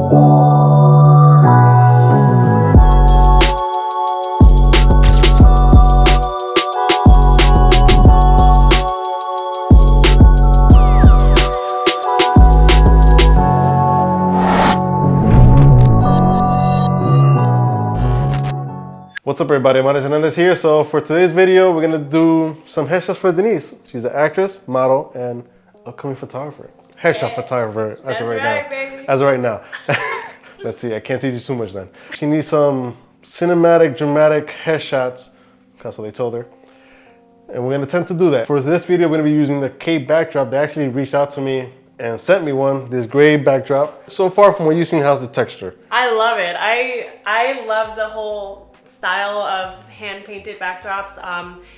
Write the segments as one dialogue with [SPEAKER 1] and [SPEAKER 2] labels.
[SPEAKER 1] What's up everybody, Amauris Hernandez here. So for today's video, we're gonna do some headshots for Denise. She's an actress, model, and upcoming photographer. Headshot photographer, as of right now. Baby. As of right now. Let's see, I can't teach you too much then. She needs some cinematic, dramatic headshots. That's what they told her. And we're gonna attempt to do that. For this video, we're gonna be using the Katebackdrop. They actually reached out to me and sent me one, this gray backdrop. So far from what you've seen, how's the texture?
[SPEAKER 2] I love it. I love the whole style of hand-painted backdrops.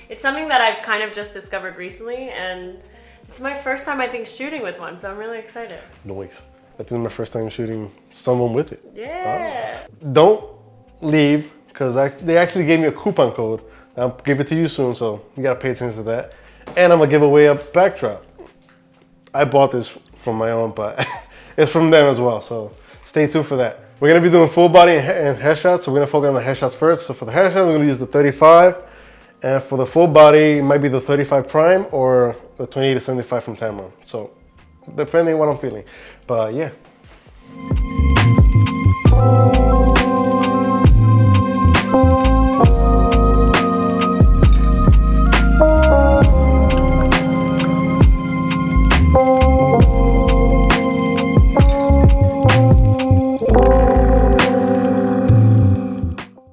[SPEAKER 2] It's something that I've kind of just discovered recently, and it's my first time, I think, shooting with one, so I'm really excited.
[SPEAKER 1] Nice. I think it's my first time shooting someone with it.
[SPEAKER 2] Yeah.
[SPEAKER 1] Don't leave, because they actually gave me a coupon code. I'll give it to you soon, so you gotta pay attention to that. And I'm gonna give away a backdrop. I bought this from my own, but it's from them as well, so stay tuned for that. We're gonna be doing full body and headshots, so we're gonna focus on the headshots first. So for the headshots, we're gonna use the 35, and for the full body, it might be the 35 prime or the 28 to 75 from Tamron. So depending on what I'm feeling, but yeah.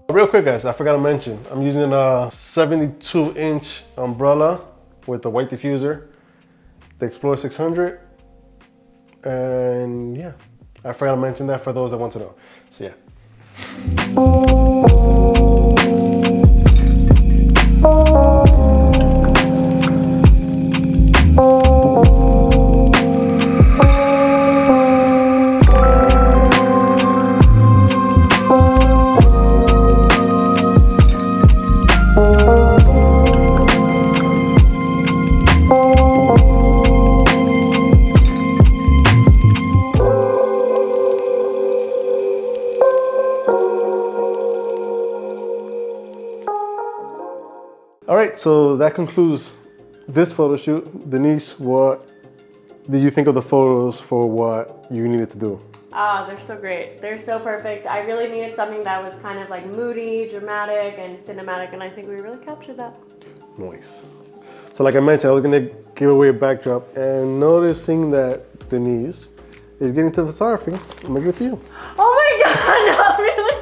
[SPEAKER 1] Real quick guys, I forgot to mention, I'm using a 72-inch umbrella with the white diffuser, the Explorer 600, and yeah, I forgot to mention that for those that want to know, so yeah. All right, so that concludes this photo shoot. Denise, what did you think of the photos for what you needed to do?
[SPEAKER 2] Oh, they're so great. They're so perfect. I really needed something that was kind of like moody, dramatic, and cinematic, and I think we really captured that.
[SPEAKER 1] Nice. So like I mentioned, I was gonna give away a backdrop, and noticing that Denise is getting into photography, I'm gonna give it to you.
[SPEAKER 2] Oh my God, no, really?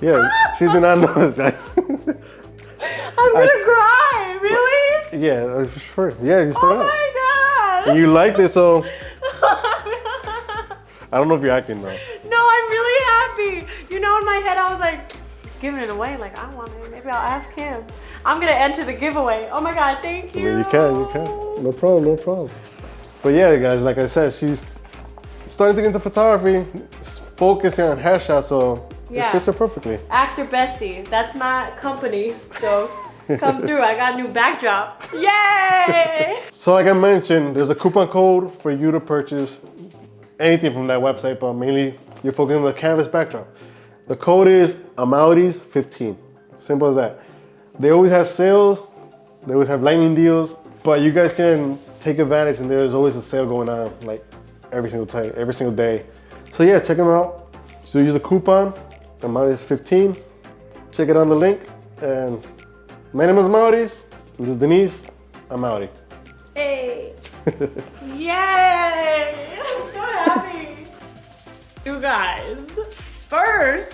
[SPEAKER 1] Yeah, she did not notice that.
[SPEAKER 2] I'm gonna cry, really?
[SPEAKER 1] Yeah, for sure. Yeah, you still
[SPEAKER 2] Oh my God.
[SPEAKER 1] And you liked it, so. I don't know if you're acting though.
[SPEAKER 2] No, I'm really happy. You know, in my head, I was like, he's giving it away. Like, I want it. Maybe I'll ask him. I'm gonna enter the giveaway. Oh my God, thank you.
[SPEAKER 1] Yeah, you can. No problem, no problem. But yeah, guys, like I said, she's starting to get into photography, focusing on headshots, so it fits her perfectly.
[SPEAKER 2] Actor Bestie, that's my company. So come through, I got a new backdrop. Yay!
[SPEAKER 1] So like I mentioned, there's a coupon code for you to purchase anything from that website, but mainly you're focusing on the canvas backdrop. The code is Amauris 15. Simple as that. They always have sales, they always have lightning deals, but you guys can take advantage, and there's always a sale going on like every single time, every single day. So yeah, check them out. So use a coupon, Amauris 15. Check it on the link. And my name is Amauris. This is Denise. I'm outie.
[SPEAKER 2] Hey! Yay! I'm so happy. You guys, first,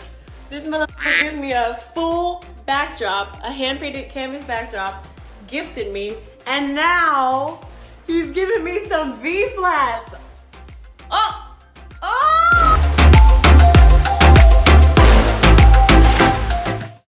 [SPEAKER 2] this motherfucker gives me a full backdrop, a hand-painted canvas backdrop, gifted me, and now he's giving me some V-flats.